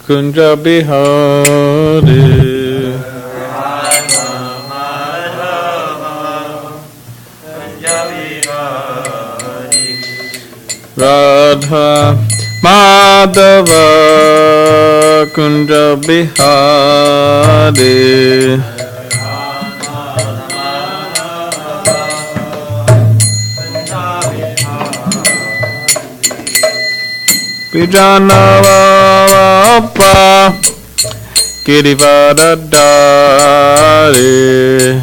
Kunja Bihari Radha Madhava Kunja Bihari Vijanavapa Girivadadari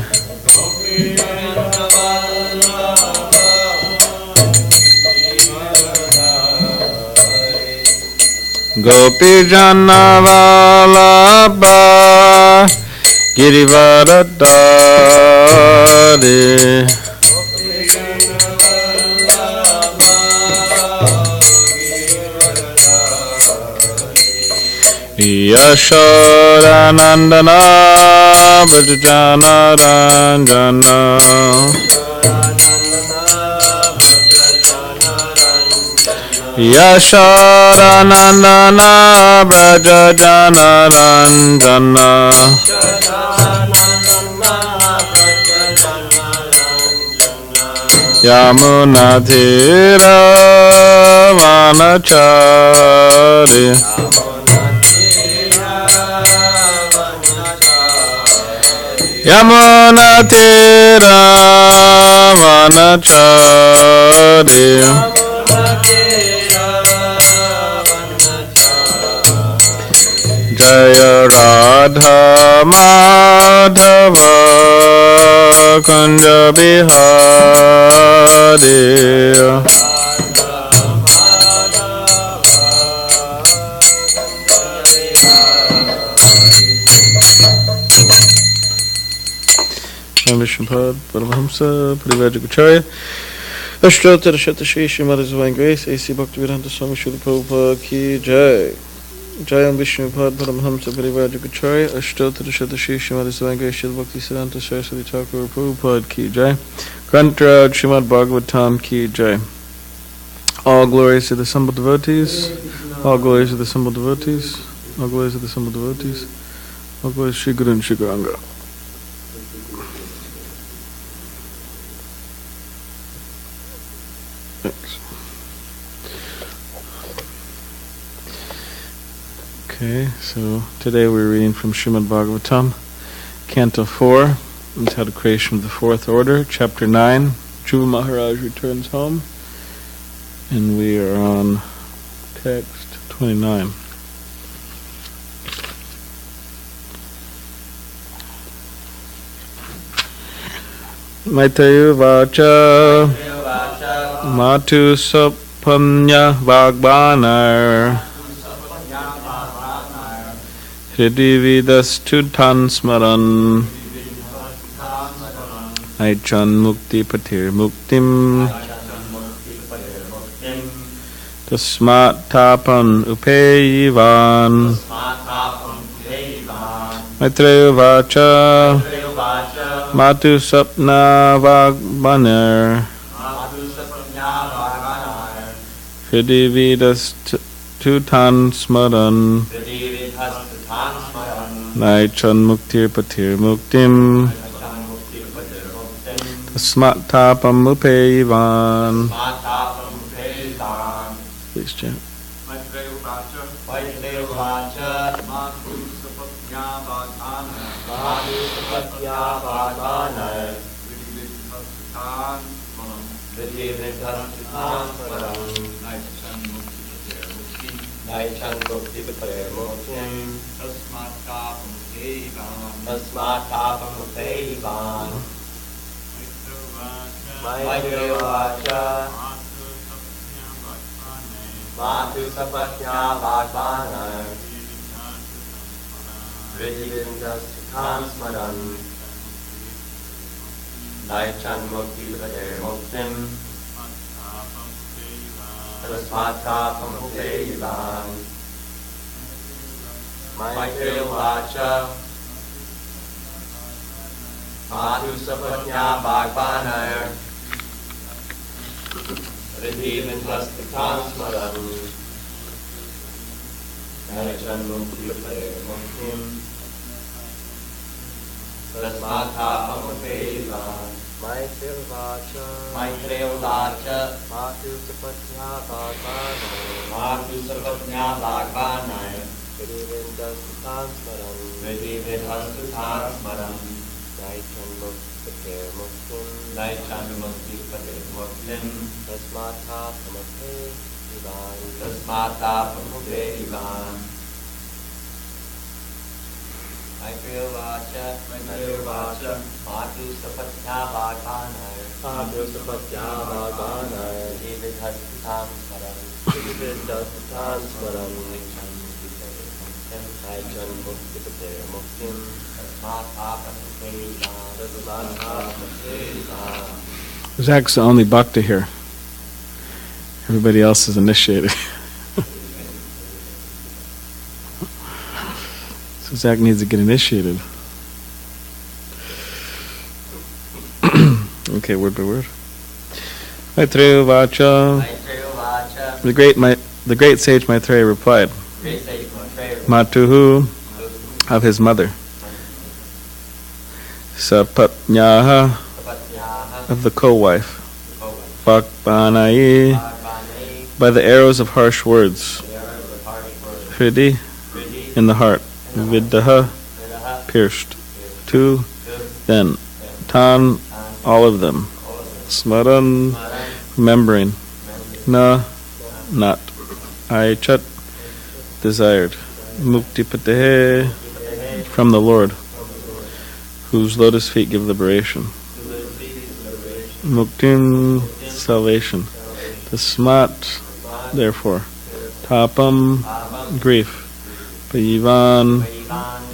Gopijanavalabha Girivadadari Yashodanandana Brajana Ranjana Yashodanandana Brajana Ranjana Yamunadhira Vanachari Yamunatira Vanachari Jaya Radha Madhava Kunja Bihari Vishnupad Paramahamsa Parivajagacharya Ashtota Rashata Shri Srimad Divine Grace A.C. Bhaktivedanta Swami Srila Prabhupada Ki Jai Jayam Vishnupad Paramahamsa Parivajagacharya Ashtota Rashata Shri Srimad Divine Grace Srila Bhaktisiddhanta Saraswati Thakur Prabhupada Ki Jai Grantaraj Srimad Bhagavatam Ki Jai. All glories to the assembled devotees. All glories to the assembled devotees. All glories to the assembled devotees. All glories to Shri Guru and Shri Gauranga. Okay, so today we're reading from Srimad Bhagavatam, Canto 4, entitled Creation of the Fourth Order, Chapter 9, Dhruva Maharaj returns home, and we are on text 29. Maitayu Vacha Matu Sapanya Vagbanar Hridividastutan Smaran Aichan Mukti Patir Muktim Tasmat Tapan Upeyivan Maitreya Vacha Matu Sapna Vagbanar Hridividastutan Smaran Naichan Muktir Patir Muktim Tasmat Tapam Upeyivan. Please chant. Matu sapatya bhagavana Vridivindastutam smaran Naichan mukti pader muktim Tasmatapam upeyivan Maitreya vacha Matu sapatya bhagavana Pridhivindastitan smaran Nayachan mukti pade muktim Tasmatha pamapeva Maitrevacha Matu sapatnya bhagvanai Pridhivindastitan smaran Nayachan mukti pade muktim Tasmatha pamapeva Maitrevacha Matu sapatnya bhagvanai Pridhivindastitan smaran Nayachan mukti pade muktim Zach's the only bhakta here. Everybody else is initiated. So Zach needs to get initiated. Okay, word by word. Maitreya Vacha. The great sage Maitreya replied, Matuhu, of his mother. Sapatnyaha, of the co-wife. Bhakvanai, by the arrows of harsh words. Hridhi, in the heart. Vidaha, pierced. Tu, then. Tan, all of them. Smaran, remembering. Na, not. Aichat, desired. Mukti patehe, from the Lord, whose lotus feet give liberation. Muktim, salvation. Tasmat, therefore. Tapam, grief. Payivan,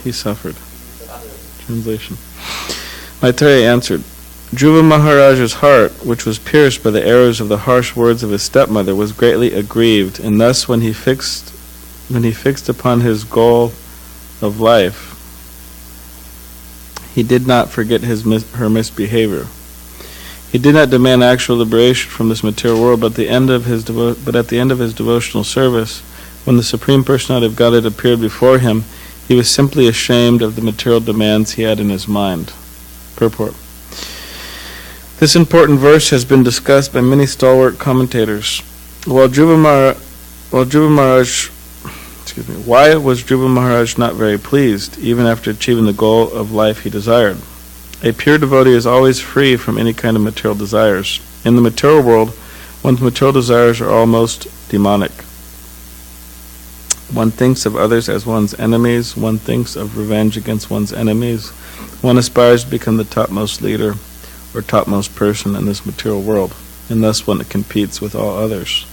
he suffered. Translation. Maitreya answered, Dhruva Maharaja's heart, which was pierced by the arrows of the harsh words of his stepmother, was greatly aggrieved, and thus when he fixed upon his goal of life, he did not forget her misbehavior. He did not demand actual liberation from this material world, but at the end of his devotional service, when the Supreme Personality of Godhead appeared before him, he was simply ashamed of the material demands he had in his mind. Purport. This important verse has been discussed by many stalwart commentators. Why was Dhruva Maharaj not very pleased, even after achieving the goal of life he desired? A pure devotee is always free from any kind of material desires. In the material world, one's material desires are almost demonic. One thinks of others as one's enemies. One thinks of revenge against one's enemies. One aspires to become the topmost leader or topmost person in this material world, and thus one competes with all others.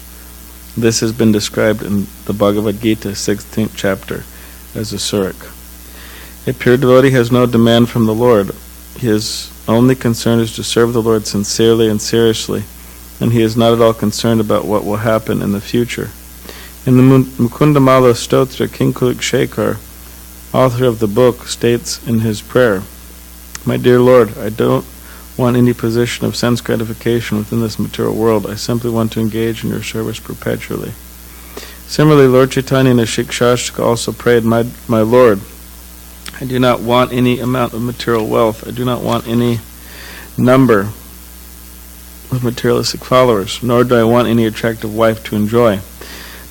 This has been described in the Bhagavad Gita, 16th chapter, as a surik. A pure devotee has no demand from the Lord. His only concern is to serve the Lord sincerely and seriously, and he is not at all concerned about what will happen in the future. In the Mukundamala Stotra, King Kulik Shekhar, author of the book, states in his prayer, My dear Lord, I don't want any position of sense gratification within this material world. I simply want to engage in your service perpetually. Similarly, Lord Chaitanya in the Shikshashtika also prayed, My Lord, I do not want any amount of material wealth. I do not want any number of materialistic followers, nor do I want any attractive wife to enjoy.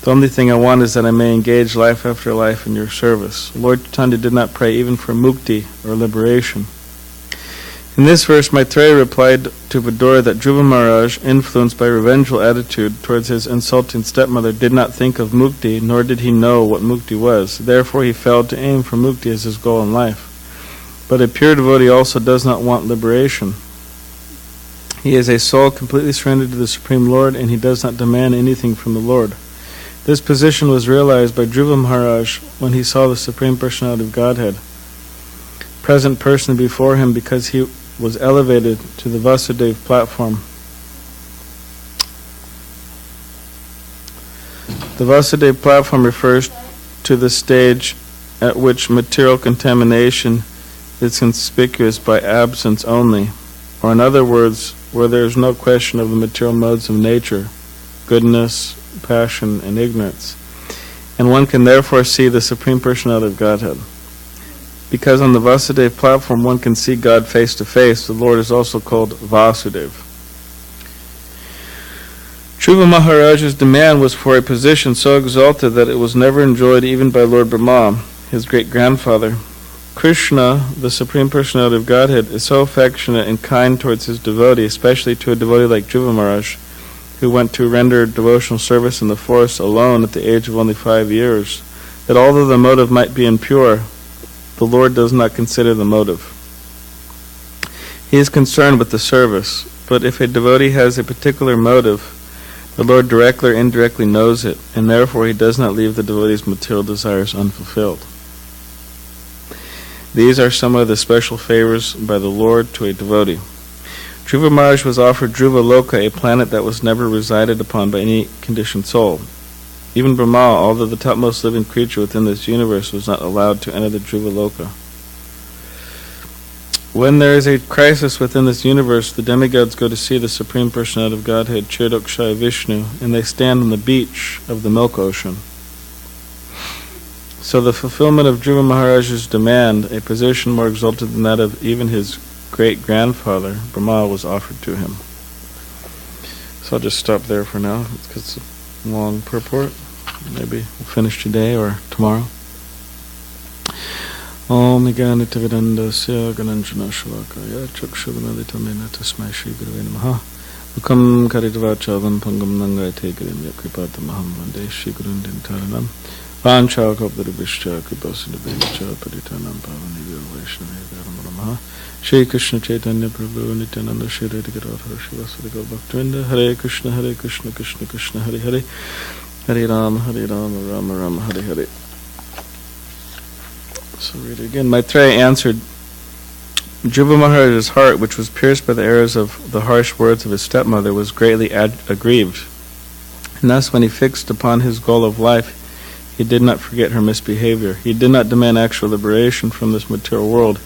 The only thing I want is that I may engage life after life in your service. Lord Chaitanya did not pray even for mukti or liberation. In this verse, Maitreya replied to Vidura that Dhruva Maharaj, influenced by revengeful attitude towards his insulting stepmother, did not think of mukti, nor did he know what mukti was. Therefore, he failed to aim for mukti as his goal in life. But a pure devotee also does not want liberation. He is a soul completely surrendered to the Supreme Lord, and he does not demand anything from the Lord. This position was realized by Dhruva Maharaj when he saw the Supreme Personality of Godhead present personally before him, because he was elevated to the Vasudeva platform. The Vasudeva platform refers to the stage at which material contamination is conspicuous by absence only, or in other words, where there is no question of the material modes of nature, goodness, passion, and ignorance. And one can therefore see the Supreme Personality of Godhead. Because on the Vasudeva platform one can see God face to face, the Lord is also called Vasudeva. Dhruva Maharaj's demand was for a position so exalted that it was never enjoyed even by Lord Brahma, his great-grandfather. Krishna, the Supreme Personality of Godhead, is so affectionate and kind towards his devotee, especially to a devotee like Dhruva Maharaj, who went to render devotional service in the forest alone at the age of only 5 years, that although the motive might be impure, the Lord does not consider the motive. He is concerned with the service, but if a devotee has a particular motive, the Lord directly or indirectly knows it, and therefore he does not leave the devotee's material desires unfulfilled. These are some of the special favors by the Lord to a devotee. Dhruva Maharaj was offered Dhruva Loka, a planet that was never resided upon by any conditioned soul. Even Brahma, although the topmost living creature within this universe, was not allowed to enter the Dhruva Loka. When there is a crisis within this universe, the demigods go to see the Supreme Personality of Godhead, Chirodakshaya Vishnu, and they stand on the beach of the milk ocean. So the fulfillment of Dhruva Maharaj's demand, a position more exalted than that of even his great-grandfather, Brahma, was offered to him. So I'll just stop there for now, because it's a long purport. Maybe we'll finish today or tomorrow. Om Niganitavidandasya Gananjana Shalakaya Chakshudamalitamena Tasmai Shri Gurave Namaha Mukam Karidvachavam Pangam Nangai Tegarim Yakripatamaham Vande Shri Gurundin Taranam Vancha Kapdarubhishcha Kripasinabhishcha Paditanam Pavanivya Vaishnavya Namaha Shri Krishna Chaitanya Prabhu Nityananda Shri Radhikadhara Shivasudika Bhaktivinoda Hare Krishna Krishna Krishna Hare Hare Hare Rama Rama Rama Hare Hare. So read it again. Maitreya answered, Dhruva Maharaj's heart, which was pierced by the arrows of the harsh words of his stepmother, was greatly aggrieved. And thus, when he fixed upon his goal of life, he did not forget her misbehavior. He did not demand actual liberation from this material world.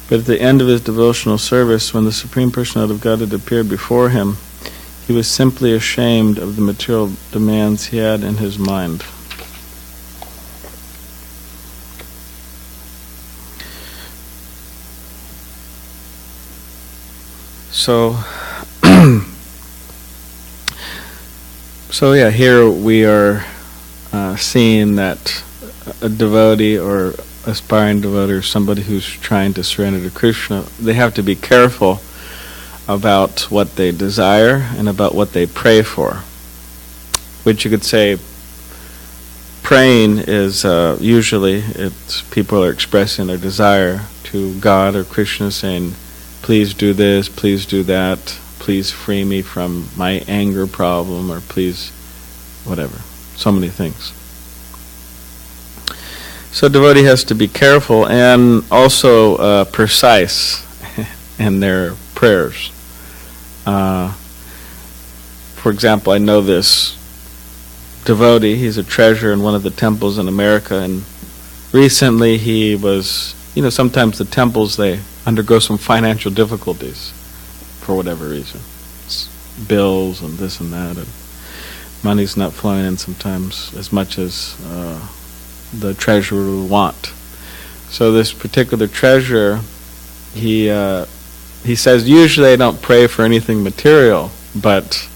But at the end of his devotional service, when the Supreme Personality of Godhead appeared before him, he was simply ashamed of the material demands he had in his mind. So yeah, here we are seeing that a devotee or aspiring devotee or somebody who's trying to surrender to Krishna, they have to be careful about what they desire and about what they pray for. Which you could say, praying is usually people are expressing their desire to God or Krishna, saying, please do this, please do that, please free me from my anger problem, or please whatever. So many things. So devotee has to be careful and also precise in their prayers. For example, I know this devotee, he's a treasurer in one of the temples in America, and recently he was, sometimes the temples, they undergo some financial difficulties for whatever reason. It's bills and this and that, and money's not flowing in sometimes as much as the treasurer would want. So this particular treasurer, he says, usually I don't pray for anything material, but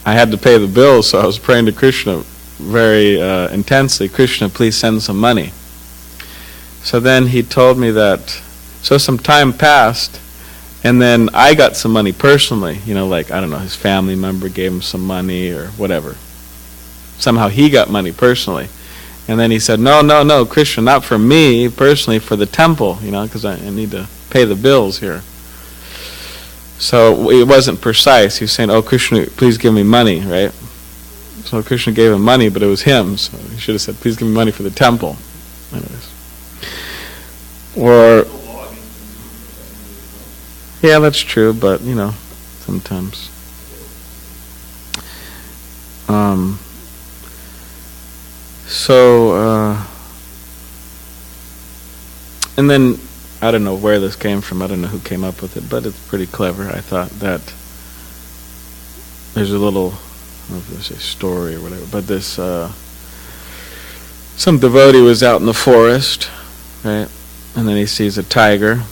I had to pay the bills, so I was praying to Krishna very intensely, Krishna, please send some money. So then he told me that, so some time passed, and then I got some money personally, his family member gave him some money or whatever. Somehow he got money personally. And then he said, no, Krishna, not for me personally, for the temple, because I need to pay the bills here. So it wasn't precise. He was saying, oh, Krishna, please give me money, right? So Krishna gave him money, but it was him, so he should have said, please give me money for the temple. Anyways. Or, yeah, that's true, but, sometimes. And then, I don't know where this came from, I don't know who came up with it, but it's pretty clever. I thought that there's a little know if there's a story or whatever, but this, some devotee was out in the forest, right? And then he sees a tiger,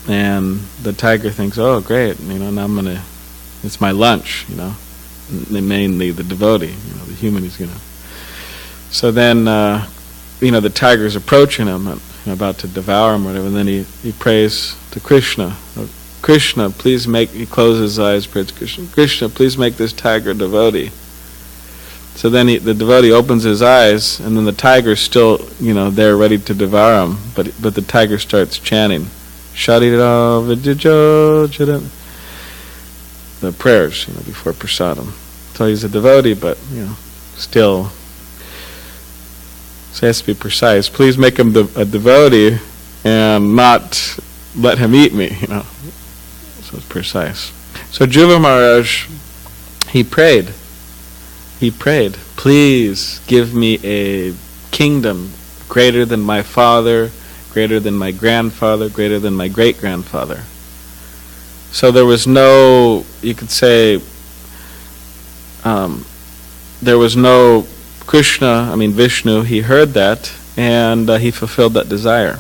and the tiger thinks, oh, great, now it's my lunch, And mainly the devotee, the human is So then, the tiger's approaching him, and about to devour him or whatever, and then he prays to Krishna. Krishna, please he closes his eyes, prays to Krishna. Krishna, please make this tiger a devotee. So then the devotee opens his eyes, and then the tiger's still, there ready to devour him, but the tiger starts chanting, Sharira Vijajo Jada, the prayers, before prasadam. So he's a devotee, but, still, so he has to be precise. Please make him a devotee and not let him eat me, So it's precise. So Dhruva Maharaj, he prayed, please give me a kingdom greater than my father, greater than my grandfather, greater than my great-grandfather. So there was no, you could say, there was no Vishnu, he heard that, and he fulfilled that desire.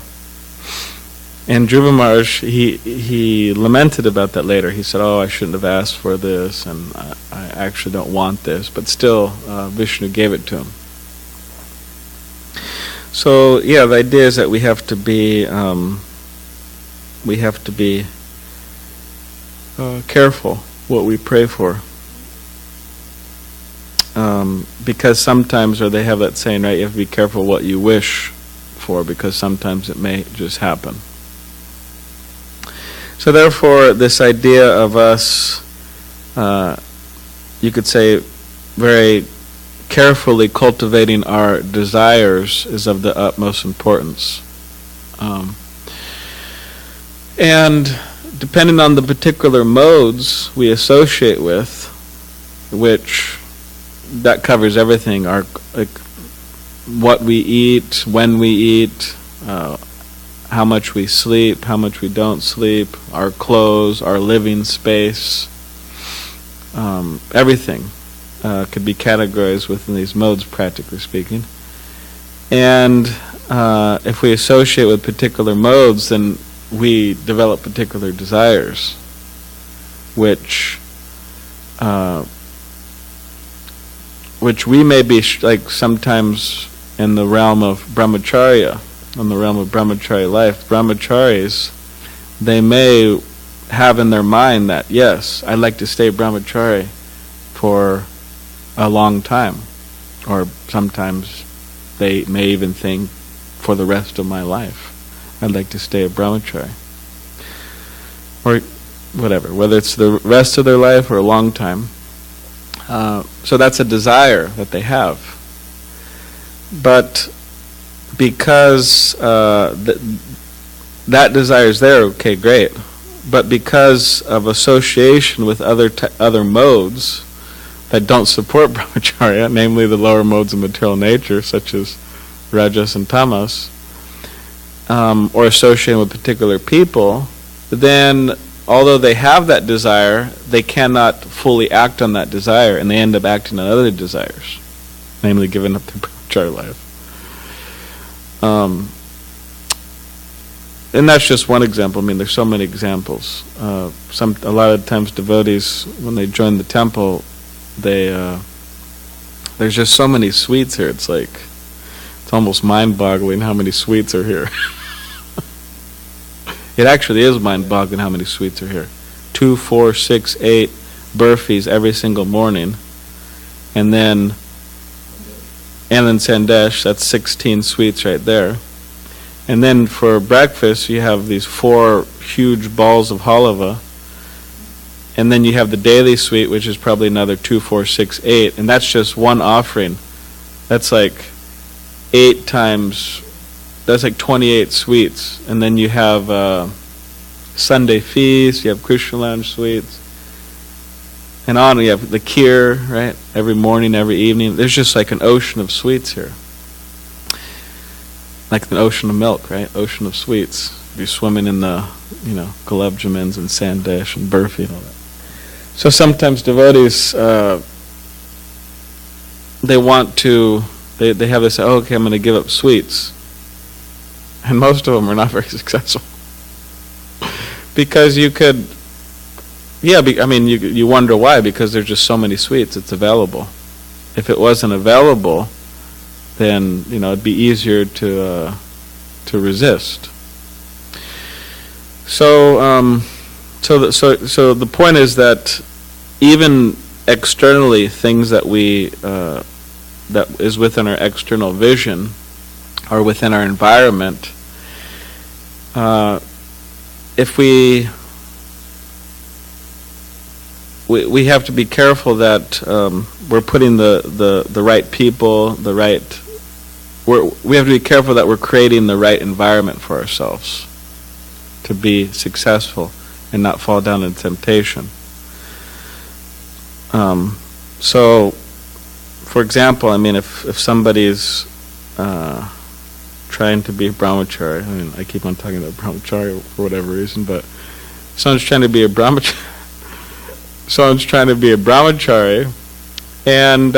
And Dhruva Maharaj, he lamented about that later. He said, I shouldn't have asked for this, and I actually don't want this. But still, Vishnu gave it to him. So, the idea is that we have to be careful what we pray for. Because sometimes, or they have that saying, right, you have to be careful what you wish for, because sometimes it may just happen. So therefore, this idea of us, you could say, very carefully cultivating our desires is of the utmost importance. And depending on the particular modes we associate with, which that covers everything, what we eat, when we eat, how much we sleep, how much we don't sleep, our clothes, our living space, everything could be categorized within these modes, practically speaking. And if we associate with particular modes, then we develop particular desires, which we may be sometimes in the realm of brahmacharya, in the realm of brahmacharya life. Brahmacharis, they may have in their mind that, yes, I'd like to stay brahmachari for a long time. Or sometimes they may even think, for the rest of my life, I'd like to stay a brahmachari. Or whatever, whether it's the rest of their life or a long time. So that's a desire that they have. But because that desire is there, okay, great. But because of association with other modes that don't support brahmacharya, namely the lower modes of material nature, such as rajas and tamas, or associating with particular people, then although they have that desire, they cannot fully act on that desire, and they end up acting on other desires, namely giving up their brahmacharya life. And that's just one example. There's so many examples. A lot of times devotees, when they join the temple, there's just so many sweets here. It's almost mind-boggling how many sweets are here. It actually is mind-boggling how many sweets are here. 2, 4, 6, 8 burfis every single morning, and then sandesh. That's 16 sweets right there. And then for breakfast, you have these 4 huge balls of halava. And then you have the daily sweet, which is probably another 2, 4, 6, 8. And that's just one offering. That's 8 times, that's 28 sweets. And then you have Sunday feast, you have Krishna lounge sweets. And on, you have the kheer, right? Every morning, every evening. There's just an ocean of sweets here. Like an ocean of milk, right? Ocean of sweets. You're swimming in the, gulab jamins and sandesh and burfi and all that. So sometimes devotees, they want to, they have this, oh, okay, I'm going to give up sweets. And most of them are not very successful. Because you could, you wonder why, because there's just so many sweets, it's available. If it wasn't available, then, it'd be easier to resist. So the point is that even externally, things that that is within our external vision or within our environment, if we have to be careful that we're putting the right people, we have to be careful that we're creating the right environment for ourselves to be successful and not fall down in temptation. So, for example, if somebody's trying to be a brahmachari, I keep on talking about brahmachari for whatever reason, but someone's trying to be a brahmachari, and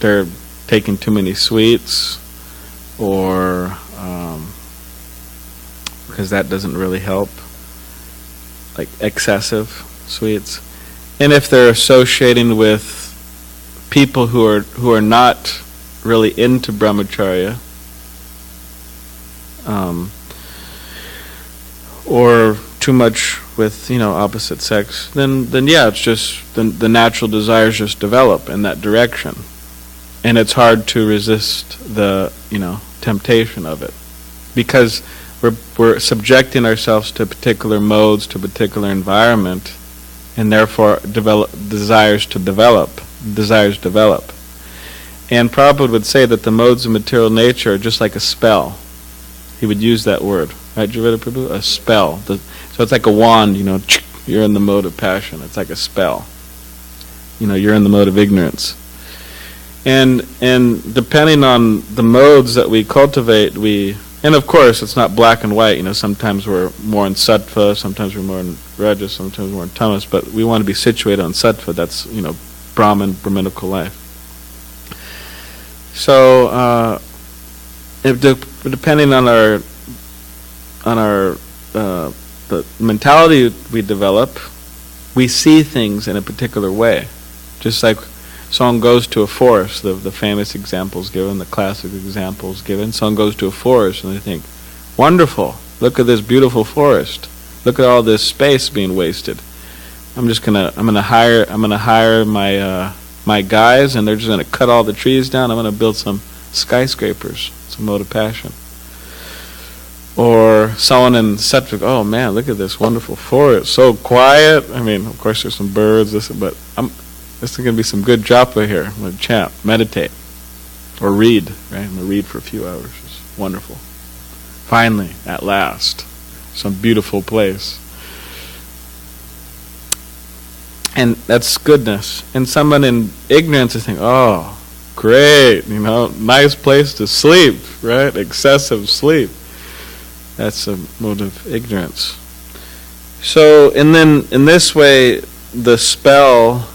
they're taking too many sweets, or because that doesn't really help, like excessive sweets. And if they're associating with people who are not really into brahmacharya, or too much with opposite sex, then it's just the natural desires just develop in that direction, and it's hard to resist the temptation of it, because we're subjecting ourselves to particular modes, to a particular environment, and therefore desires develop. And Prabhupada would say that the modes of material nature are just like a spell. He would use that word, right, Javeda Prabhu? A spell. So it's like a wand, you're in the mode of passion. It's like a spell. You're in the mode of ignorance. And depending on the modes that we cultivate, and of course it's not black and white, sometimes we're more in sattva, sometimes we're more in rajas, sometimes we're more in tamas, but we want to be situated on sattva. That's, Brahminical life. So, depending on the mentality we develop, we see things in a particular way. Just like someone goes to a forest, the famous examples given, the classic examples given. Someone goes to a forest and they think, wonderful, look at this beautiful forest. Look at all this space being wasted. I'm gonna hire my guys, and they're just gonna cut all the trees down. I'm gonna build some skyscrapers. It's a mode of passion. Or someone in sattvic, oh man, look at this wonderful forest, so quiet. Of course there's some birds, but this is going to be some good japa here. I'm going to chant, meditate, or read, right? I'm going to read for a few hours. It's wonderful. Finally, at last, some beautiful place. And that's goodness. And someone in ignorance is thinking, oh, great, nice place to sleep, right? Excessive sleep. That's a mode of ignorance. So, and then in this way, the spell,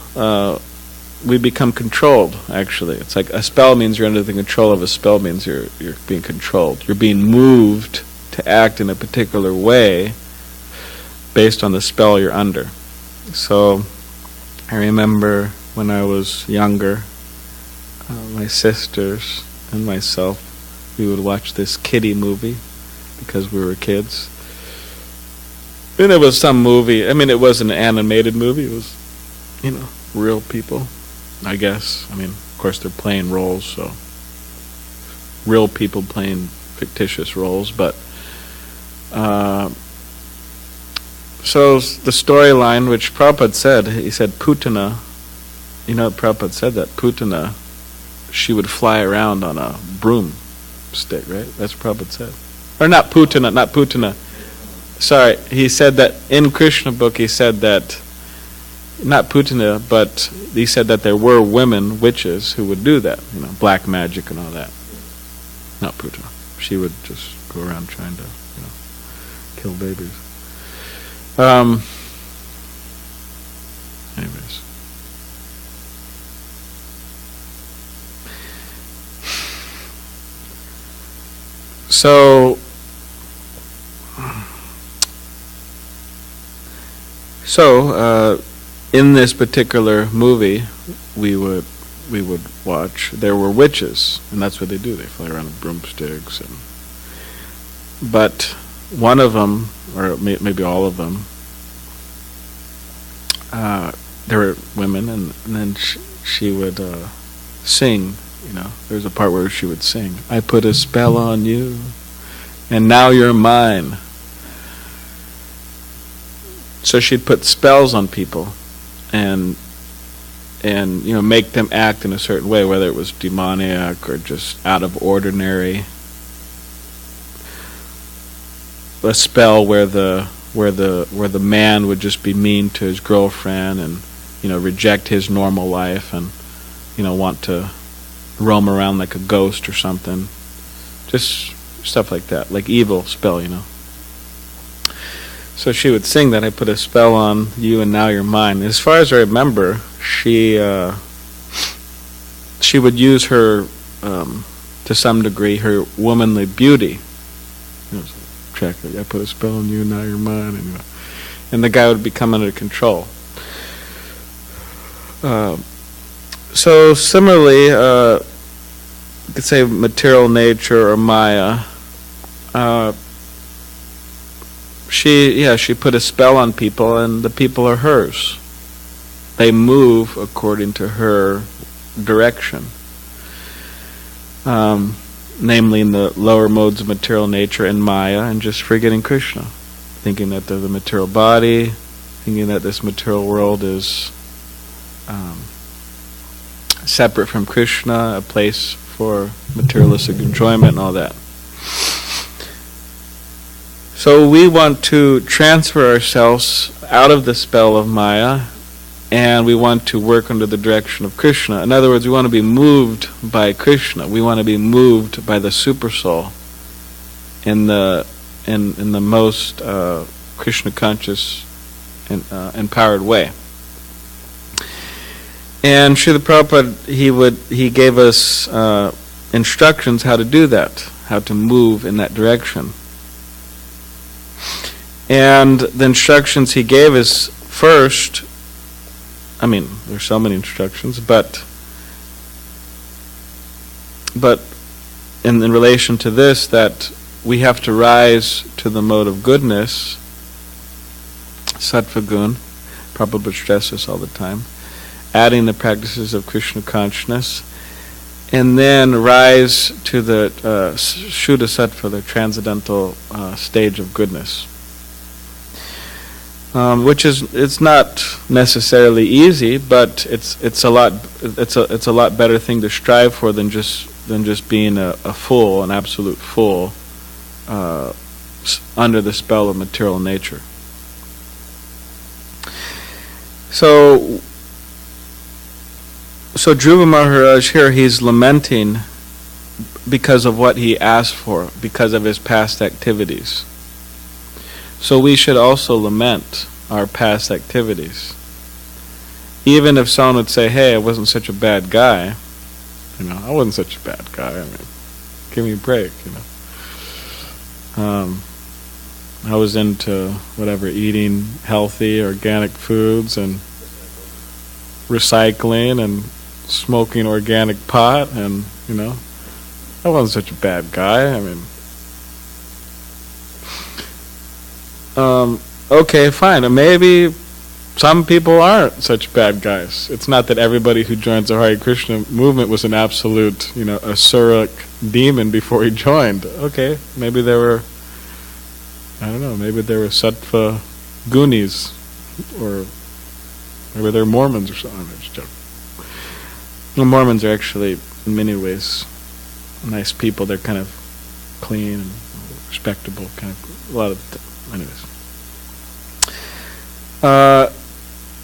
we become controlled, actually. It's like a spell means you're under the control of a spell means you're being controlled. You're being moved to act in a particular way based on the spell you're under. So I remember when I was younger, my sisters and myself, we would watch this kiddie movie because we were kids. And it was some movie. It wasn't an animated movie. It was, real people, I guess. Of course they're playing roles, so real people playing fictitious roles, but so the storyline, which Prabhupada said, he said Putana, Prabhupada said that Putana, she would fly around on a broomstick, right? That's what Prabhupada said. Or not Putana. Sorry, he said that in Krishna book, he said that not Putana, but he said that there were women, witches, who would do that, black magic and all that. Not Putana. She would just go around trying to, kill babies. Anyways. So in this particular movie we would watch, there were witches, and that's what they do. They fly around with broomsticks, but one of them, or maybe all of them, there were women, and then she would sing. There's a part where she would sing, "I put a spell on you, and now you're mine." So she'd put spells on people, and make them act in a certain way, whether it was demoniac or just out of ordinary. A spell where the man would just be mean to his girlfriend and reject his normal life and want to roam around like a ghost or something. Just stuff like that, like evil spell, So she would sing that, "I put a spell on you and now you're mine." As far as I remember, she would use her, to some degree, her womanly beauty. Check it. "I put a spell on you and now you're mine," and the guy would become under control. So similarly, you could say material nature or Maya. She put a spell on people, and the people are hers. They move according to her direction. Namely in the lower modes of material nature and Maya, and just forgetting Krishna, thinking that they're the material body, thinking that this material world is separate from Krishna, a place for materialistic enjoyment and all that. So we want to transfer ourselves out of the spell of Maya, and we want to work under the direction of Krishna. In other words, we want to be moved by Krishna. We want to be moved by the super soul in the most Krishna conscious and empowered way. And Srila Prabhupada, he gave us instructions how to do that, how to move in that direction. And the instructions he gave is first, there's so many instructions, but in relation to this, that we have to rise to the mode of goodness, sattva gun. Prabhupada stresses this all the time, adding the practices of Krishna consciousness, and then rise to the Shuddha Sattva, the transcendental stage of goodness. Which it's not necessarily easy, but it's a lot better thing to strive for than just being a fool, an absolute fool, under the spell of material nature. So Dhruva Maharaj here, he's lamenting because of what he asked for, because of his past activities. So we should also lament our past activities. Even if someone would say, "Hey, I wasn't such a bad guy," I wasn't such a bad guy. Give me a break, I was into eating healthy, organic foods and recycling and smoking organic pot, and I wasn't such a bad guy. Okay, fine. Maybe some people aren't such bad guys. It's not that everybody who joins the Hare Krishna movement was an absolute, asuric demon before he joined. Okay, maybe there were, maybe there were sattva gunis, or maybe they're Mormons or something. I'm just joking. The Mormons are actually, in many ways, nice people. They're kind of clean and respectable, kind of a lot of. Anyways.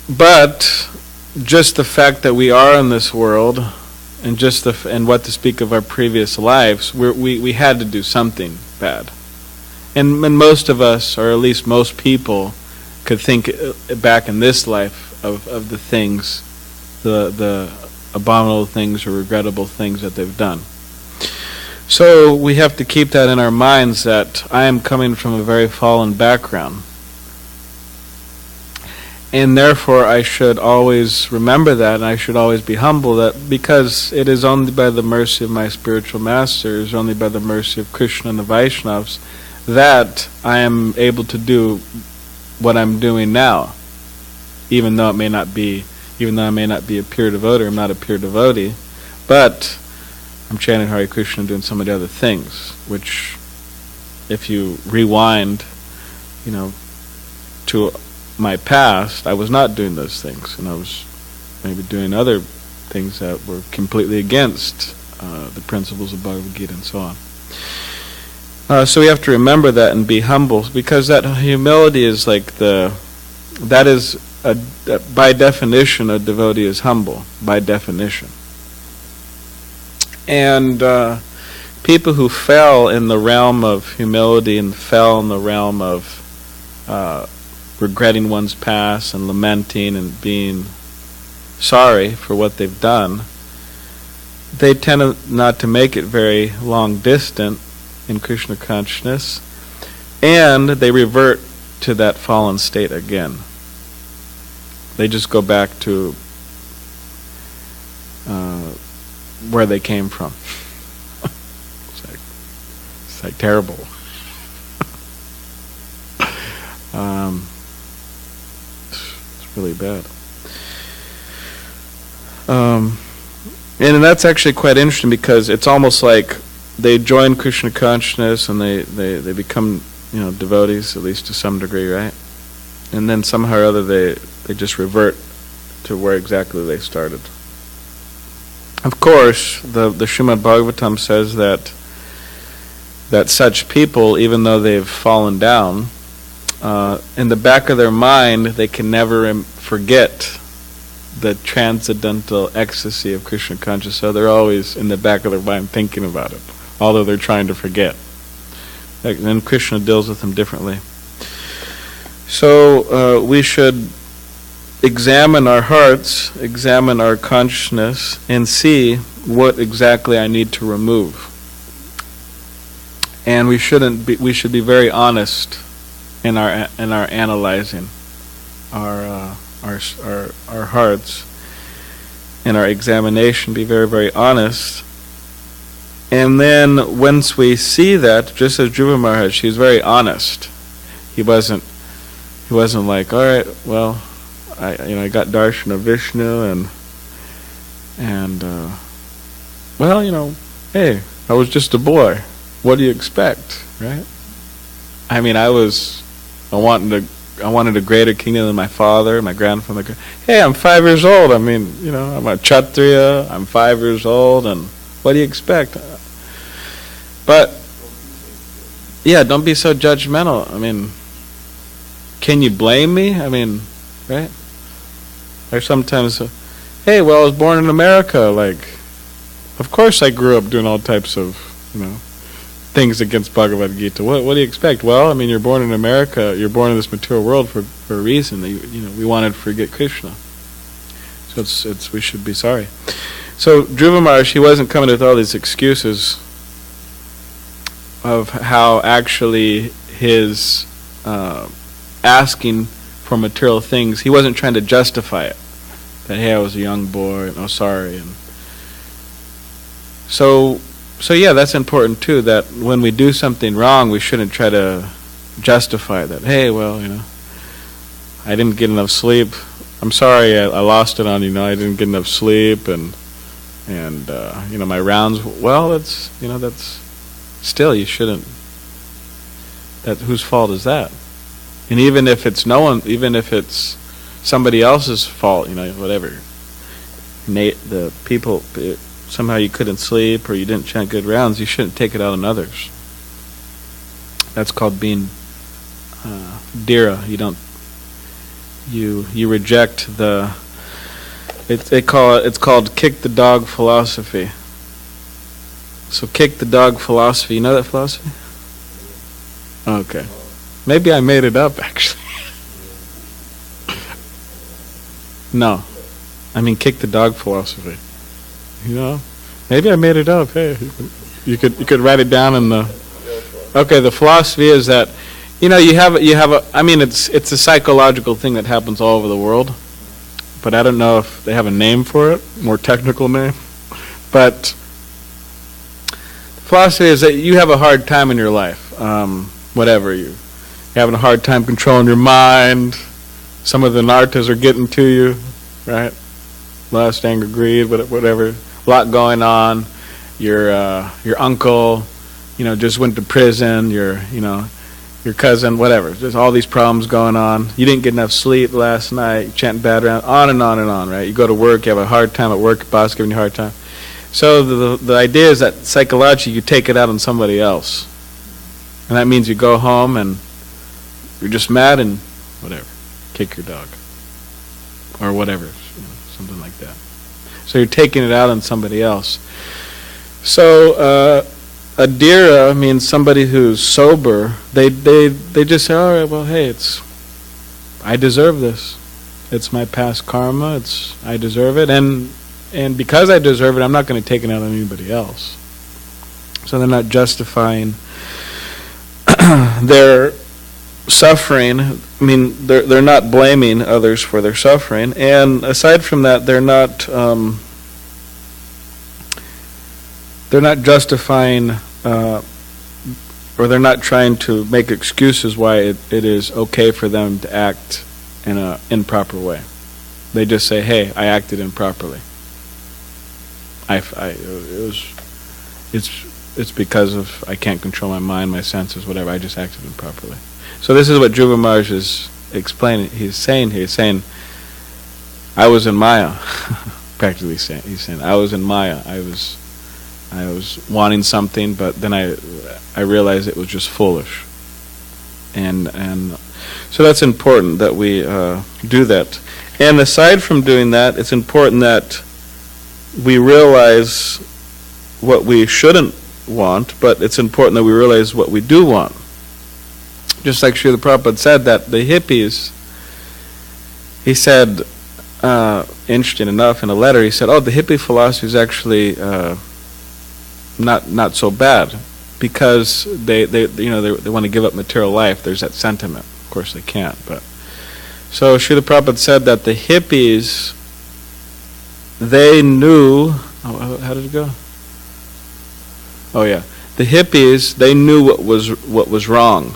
But just the fact that we are in this world, and and what to speak of our previous lives, we had to do something bad. And most of us, or at least most people, could think back in this life of the things, the abominable things or regrettable things that they've done. So we have to keep that in our minds, that I am coming from a very fallen background. And therefore I should always remember that, and I should always be humble, that because it is only by the mercy of my spiritual masters, only by the mercy of Krishna and the Vaishnavas, that I am able to do what I'm doing now. Even though I may not be a pure devotee, I'm not a pure devotee, but I'm chanting Hare Krishna and doing some of the other things, which if you rewind, to my past, I was not doing those things, and I was maybe doing other things that were completely against the principles of Bhagavad Gita and so on. So we have to remember that and be humble, because that humility is by definition, a devotee is humble, by definition. And people who fell in the realm of humility and fell in the realm of regretting one's past and lamenting and being sorry for what they've done, they tend not to make it very long distant in Krishna consciousness, and they revert to that fallen state again. They just go back to where they came from. It's like terrible. It's really bad. And that's actually quite interesting, because it's almost like they join Krishna consciousness and they become devotees, at least to some degree, right? And then somehow or other they just revert to where exactly they started. Of course, the srimadbhagavatam says that such people, even though they've fallen down, in the back of their mind, they can never forget the transcendental ecstasy of Krishna consciousness. So they're always in the back of their mind thinking about it, although they're trying to forget. And Krishna deals with them differently. So we should examine our hearts, examine our consciousness, and see what exactly I need to remove. And we should be very honest in our analyzing our hearts, in our examination. Be very, very honest. And then once we see that, just as Dhruva Maharaj, he was very honest. He wasn't like, all right, well, I got darshan of Vishnu and well, hey, I was just a boy. What do you expect, right? I mean, I wanted a greater kingdom than my father, my grandfather. Hey, I'm 5 years old. I mean, I'm a Kshatriya. I'm 5 years old, and what do you expect? But yeah, don't be so judgmental. I mean, can you blame me? I mean, right? Or sometimes, hey, well, I was born in America. Like, of course I grew up doing all types of, things against Bhagavad Gita. What do you expect? Well, I mean, you're born in America. You're born in this material world for a reason. We wanted to forget Krishna. So we should be sorry. So Dhruva Maharaj, he wasn't coming with all these excuses of how actually his asking for material things, he wasn't trying to justify it. That, hey, I was a young boy, and sorry. And so yeah, that's important too, that when we do something wrong, we shouldn't try to justify that. Hey, well, I didn't get enough sleep. I'm sorry, I lost it on, I didn't get enough sleep, and my rounds, well, that's still, you shouldn't, whose fault is that? And even if it's somebody else's fault, whatever, the people, somehow you couldn't sleep or you didn't chant good rounds, you shouldn't take it out on others. That's called being dhira. You reject the, it's called kick the dog philosophy. So kick the dog philosophy, you know that philosophy? Okay. Maybe I made it up, actually. No. I mean kick the dog philosophy. Maybe I made it up. Hey, You could write it down in the. Okay, the philosophy is that, you have a. I mean, it's a psychological thing that happens all over the world, but I don't know if they have a name for it, more technical name. But the philosophy is that you have a hard time in your life, whatever you're having a hard time controlling your mind. Some of the nartas are getting to you, right? Lust, anger, greed, whatever. A lot going on. Your uncle, just went to prison. Your cousin, whatever. There's all these problems going on. You didn't get enough sleep last night. You're chanting bad around, on and on and on, right? You go to work, you have a hard time at work, your boss giving you a hard time. So the idea is that psychologically you take it out on somebody else. And that means you go home and you're just mad and whatever. Kick your dog. Or whatever. Something like that. So you're taking it out on somebody else. So adira means somebody who's sober. They just say, all right, well, hey, I deserve this. It's my past karma. I deserve it, and because I deserve it, I'm not going to take it out on anybody else. So they're not justifying their suffering. I mean, they're not blaming others for their suffering, and aside from that, they're not justifying, or they're not trying to make excuses why it is okay for them to act in an improper way. They just say, "Hey, I acted improperly. It's because of I can't control my mind, my senses, whatever. I just acted improperly." So this is what Dhruva Maharaj is explaining. He's saying, I was in Maya. Practically saying, he's saying, I was in Maya. I was wanting something, but then I realized it was just foolish. And so that's important that we do that. And aside from doing that, it's important that we realize what we shouldn't want, but it's important that we realize what we do want. Just like Srila Prabhupada said that the hippies, he said, interesting enough, in a letter, he said, the hippie philosophy is actually not so bad, because they want to give up material life. There's that sentiment. Of course they can't, but so Srila Prabhupada said that the hippies, they knew, how did it go? Oh yeah, the hippies, they knew what was wrong.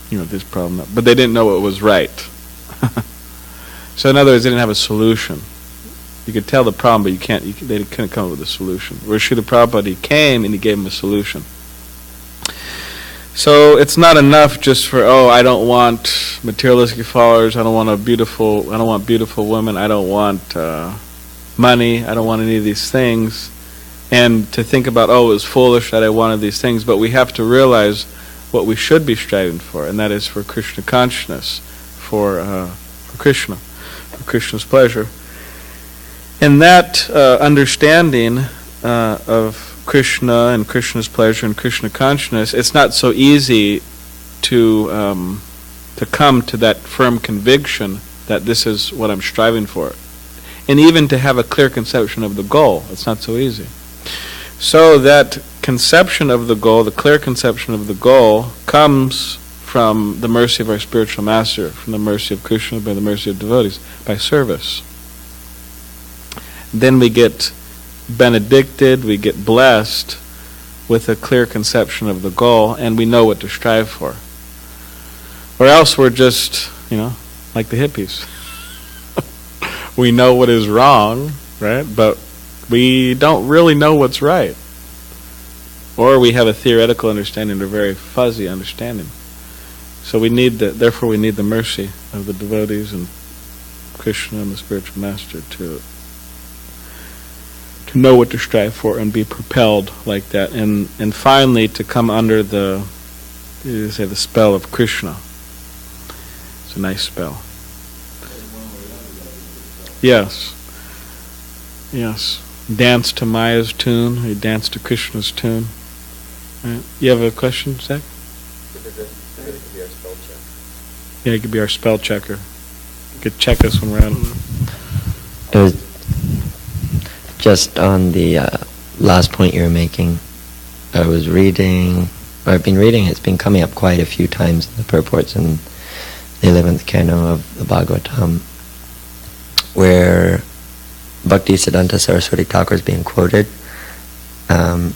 This problem, but they didn't know what was right. So in other words, they didn't have a solution. You could tell the problem, but they couldn't come up with a solution. Whereas Srila Prabhupada, he came and he gave them a solution. So it's not enough just for, I don't want materialistic followers, I don't want beautiful women, I don't want money, I don't want any of these things, and to think about, it was foolish that I wanted these things, but we have to realize what we should be striving for, and that is for Krishna consciousness, for Krishna, for Krishna's pleasure. And that understanding of Krishna and Krishna's pleasure and Krishna consciousness, it's not so easy to come to that firm conviction that this is what I'm striving for. And even to have a clear conception of the goal, it's not so easy. So that conception of the goal, the clear conception of the goal, comes from the mercy of our spiritual master, from the mercy of Krishna, by the mercy of devotees, by service. Then we get benedicted, we get blessed with a clear conception of the goal, and we know what to strive for. Or else we're just, like the hippies. We know what is wrong, right? But we don't really know what's right. Or we have a theoretical understanding or very fuzzy understanding. So therefore we need the mercy of the devotees and Krishna and the spiritual master to know what to strive for and be propelled like that, and finally to come under the spell of Krishna. It's a nice spell. Yes. Dance to Maya's tune, you dance to Krishna's tune. Right. You have a question, Zach? It could be our spell check. Yeah, it could be our spell checker. You could check us when we're out. It was just on the last point you were making, I've been reading, it's been coming up quite a few times in the purports in the 11th canto of the Bhagavatam, where Bhakti Siddhanta Saraswati Thakur is being quoted,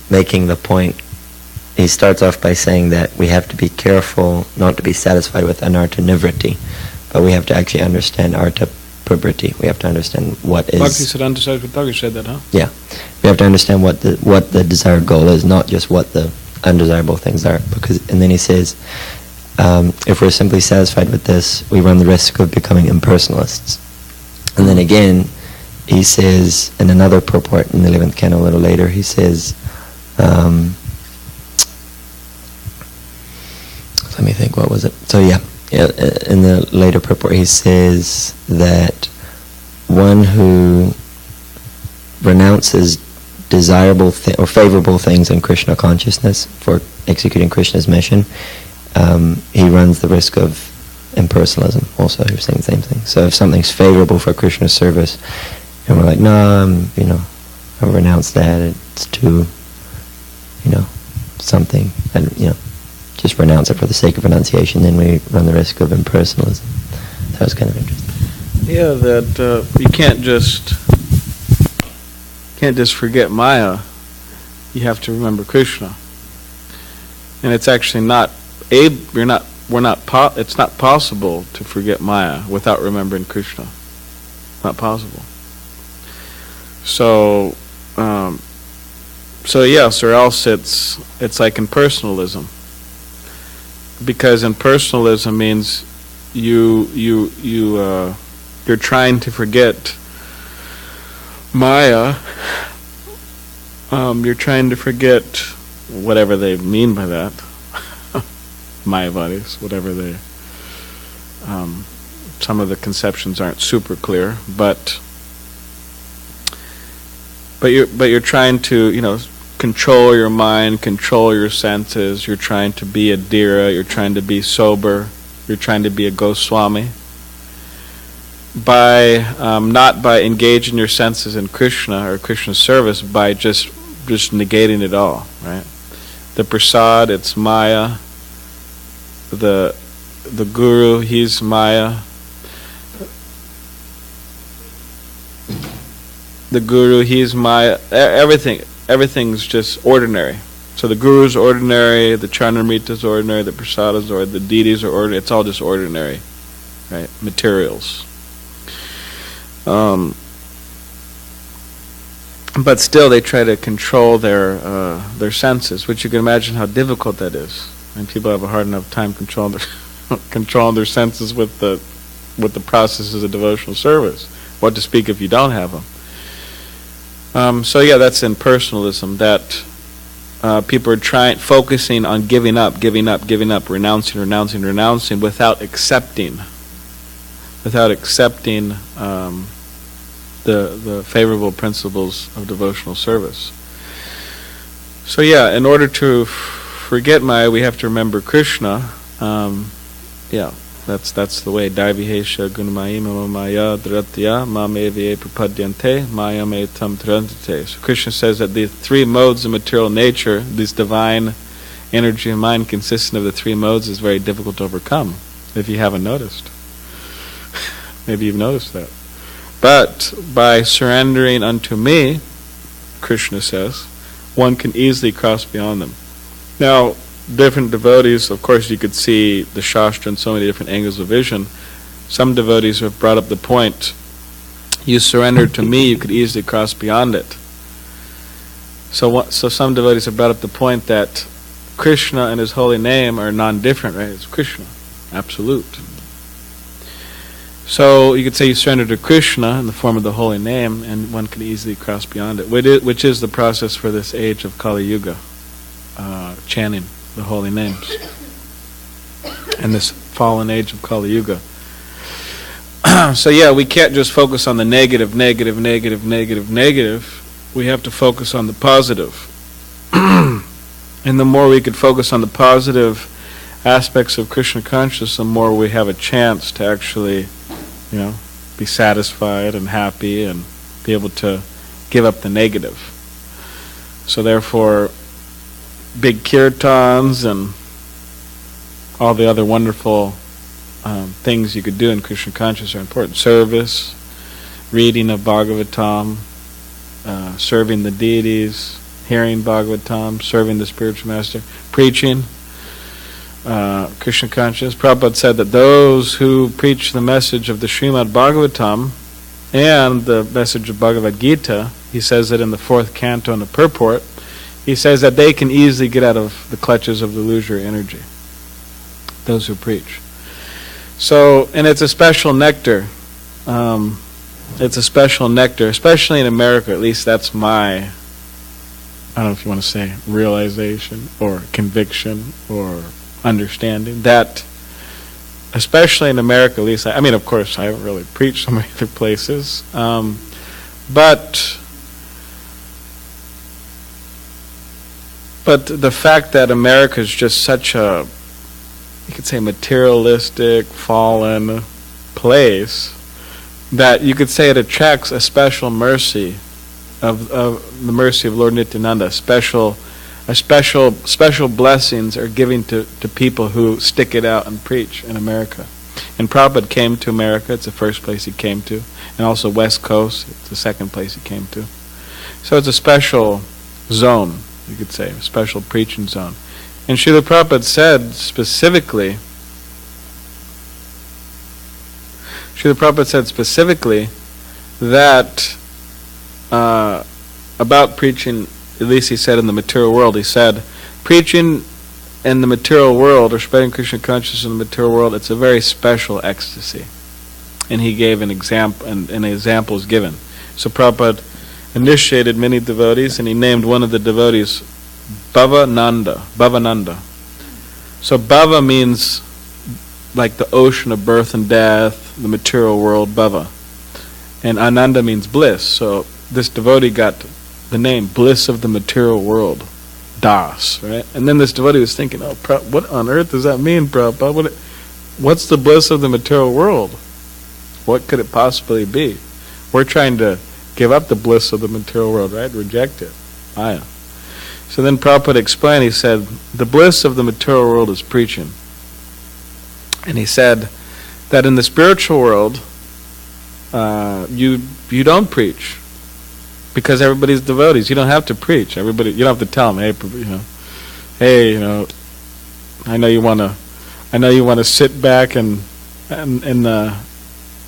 making the point. He starts off by saying that we have to be careful not to be satisfied with anartha nivritti, but we have to actually understand artha pravriti. We have to understand what is... Bhakti Siddhanta Saraswati Thakur said that, huh? Yeah. We have to understand what the desired goal is, not just what the undesirable things are. And then he says, if we're simply satisfied with this, we run the risk of becoming impersonalists. And then again, he says, in another purport in the 11th canto a little later, he says, let me think, what was it? So yeah, in the later purport he says that one who renounces desirable or favorable things in Krishna consciousness for executing Krishna's mission, he runs the risk of impersonalism. Also, he was saying the same thing. So if something's favorable for Krishna's service, and we're like, no, I renounce that. It's too, something, and just renounce it for the sake of renunciation. Then we run the risk of impersonalism. That was kind of interesting. Yeah, that you can't just forget Maya. You have to remember Krishna, and it's actually it's not possible to forget Maya without remembering Krishna. Not possible. So yes, or else it's like impersonalism. Because impersonalism means you're trying to forget Maya. You're trying to forget whatever they mean by that. Mayavadis, whatever they. Some of the conceptions aren't super clear, but you're trying to control your mind, control your senses. You're trying to be a dhira. You're trying to be sober. You're trying to be a Goswami. Not by engaging your senses in Krishna or Krishna's service, by just negating it all, right? The prasad, it's Maya. The guru, he's Maya. The guru, he's Maya. Everything's just ordinary. So the guru's ordinary, the charnamrita's ordinary, the prasada's ordinary, the deities are ordinary. It's all just ordinary, right? Materials. But still, they try to control their senses, which you can imagine how difficult that is. And people have a hard enough time controlling their senses with the processes of devotional service. What to speak if you don't have them? So yeah, that's impersonalism. That people are focusing on giving up, renouncing, without accepting the favorable principles of devotional service. So yeah, in order to forget Maya, we have to remember Krishna. That's the way. Daivihesha gunmayim maya dhratya mamevye prapadyante mayam etam trantate. So Krishna says that the three modes of material nature, this divine energy of mind consistent of the three modes, is very difficult to overcome, if you haven't noticed. Maybe you've noticed that. But by surrendering unto me, Krishna says, one can easily cross beyond them. Now, different devotees, of course, you could see the Shastra in so many different angles of vision. Some devotees have brought up the point, you surrender to me, you could easily cross beyond it. So some devotees have brought up the point that Krishna and his holy name are non-different, right? It's Krishna, absolute. So you could say you surrender to Krishna in the form of the holy name, and one can easily cross beyond it, which is the process for this age of Kali Yuga, chanting the holy names, and this fallen age of Kali Yuga. So yeah, we can't just focus on the negative. We have to focus on the positive. And the more we could focus on the positive aspects of Krishna consciousness, the more we have a chance to actually, be satisfied and happy and be able to give up the negative. So therefore, big kirtans and all the other wonderful things you could do in Krishna consciousness are important. Service, reading of Bhagavatam, serving the deities, hearing Bhagavatam, serving the spiritual master, preaching Krishna consciousness. Prabhupada said that those who preach the message of the Srimad Bhagavatam and the message of Bhagavad Gita, he says that in the 4th canto in the purport, he says that they can easily get out of the clutches of the illusory energy, those who preach. So, and it's a special nectar. It's a special nectar, especially in America. At least that's my, I don't know if you want to say realization or conviction or understanding, that especially in America, at least, I mean, of course, I haven't really preached so many other places, but the fact that America is just such a, you could say, materialistic, fallen place, that you could say it attracts a special mercy of the mercy of Lord Nityananda. Special blessings are given to people who stick it out and preach in America. And Prabhupada came to America. It's the first place he came to. And also West Coast. It's the second place he came to. So it's a special zone, you could say, a special preaching zone. And Srila Prabhupada said specifically, that about preaching, at least he said in the material world, he said, preaching in the material world, or spreading Krishna consciousness in the material world, it's a very special ecstasy. And he gave an example, and an example is given. So Prabhupada initiated many devotees, and he named one of the devotees Bhavananda. So Bhava means like the ocean of birth and death, the material world, Bhava. And Ananda means bliss. So this devotee got the name Bliss of the Material World, Das, right? And then this devotee was thinking, oh, what on earth does that mean, Prabhupada? What's the bliss of the material world? What could it possibly be? We're trying to give up the bliss of the material world, right? Reject it. Maya. So then Prabhupada explained, he said, the bliss of the material world is preaching. And he said that in the spiritual world, you don't preach, because everybody's devotees. You don't have to preach. You don't have to tell them, hey, I know you want to sit back in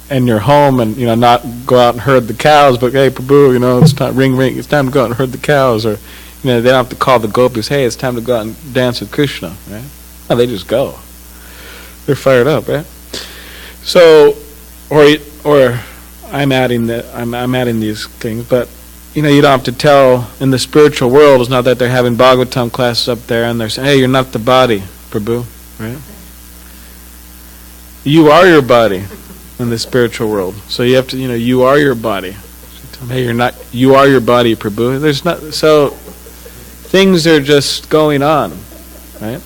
your home and not go out and herd the cows, but hey, Prabhu, it's time, ring, it's time to go out and herd the cows, or they don't have to call the gopis, hey, it's time to go out and dance with Krishna, right? No, they just go. They're fired up, right? So, or I'm adding these things, but you don't have to tell. In the spiritual world, it's not that they're having Bhagavatam classes up there and they're saying, hey, you're not the body, Prabhu, right? You are your body in the spiritual world. So you have to, you are your body. So tell them, hey, you're not. You are your body, Prabhu. There's not. So things are just going on, right?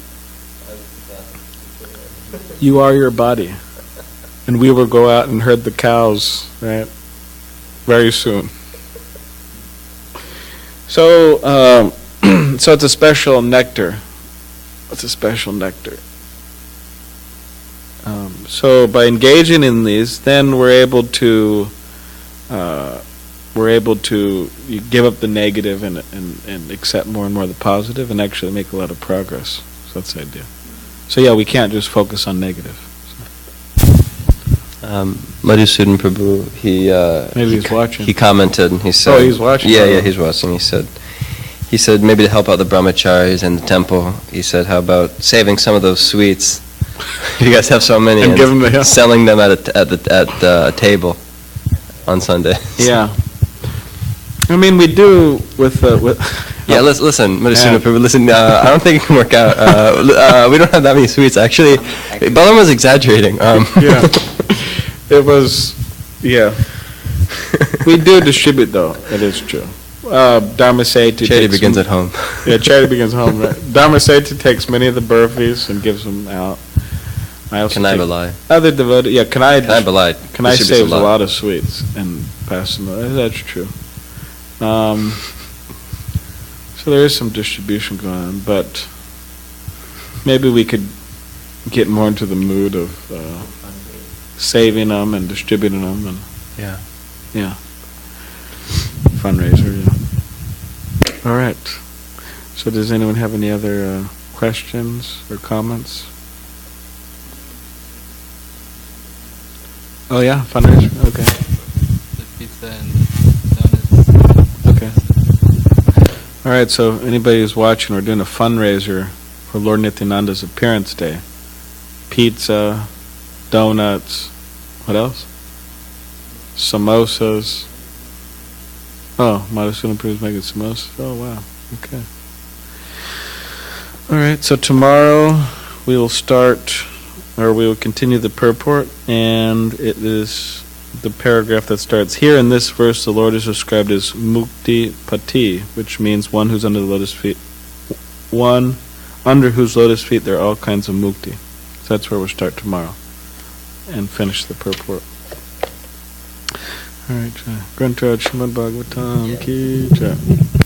You are your body, and we will go out and herd the cows, right? Very soon. So, so it's a special nectar. It's a special nectar. So by engaging in these, then we're able to give up the negative and accept more and more the positive, and actually make a lot of progress. So that's the idea. So yeah, we can't just focus on negative. Madhusudan Prabhu, maybe he's watching. He commented and he said, oh, he's watching. Yeah, he's watching. He said maybe to help out the brahmacharis and the temple. He said, how about saving some of those sweets? You guys have so many, and give them to him. Selling them at the table on Sunday. Yeah. I mean, we do with. Yeah, listen, Madhusudan Prabhu, listen, I don't think it can work out. We don't have that many sweets. Actually, Balarama was exaggerating. Yeah. It was, yeah. We do distribute, though. It is true. Dharma Sethi. Charity begins at home. Yeah, charity begins at home, right? Dharma Sethi takes many of the burfis and gives them out. I also Kanai Balai. Other devotees, yeah, Kanai Balai. Kanai saves a lot of sweets and passes them. That's true. So So there is some distribution going on, but maybe we could get more into the mood of saving them and distributing them, and Yeah. yeah, fundraiser. Yeah. All right. So does anyone have any other questions or comments? Oh yeah, fundraiser. Okay. The pizza and donuts. Okay. All right. So anybody who's watching, we're doing a fundraiser for Lord Nityananda's appearance day. Pizza, donuts. What else? Samosas. Oh, Madhusudana Prabhu's making samosas. Oh wow. Okay. All right. So tomorrow we will start, or we will continue the purport, and it is the paragraph that starts here. In this verse, the Lord is described as Mukti Pati, which means one who's under the lotus feet, one under whose lotus feet there are all kinds of mukti. So that's where we'll start tomorrow and finish the purport. All right, Grantaraj Srimad Bhagavatam Ki Jai.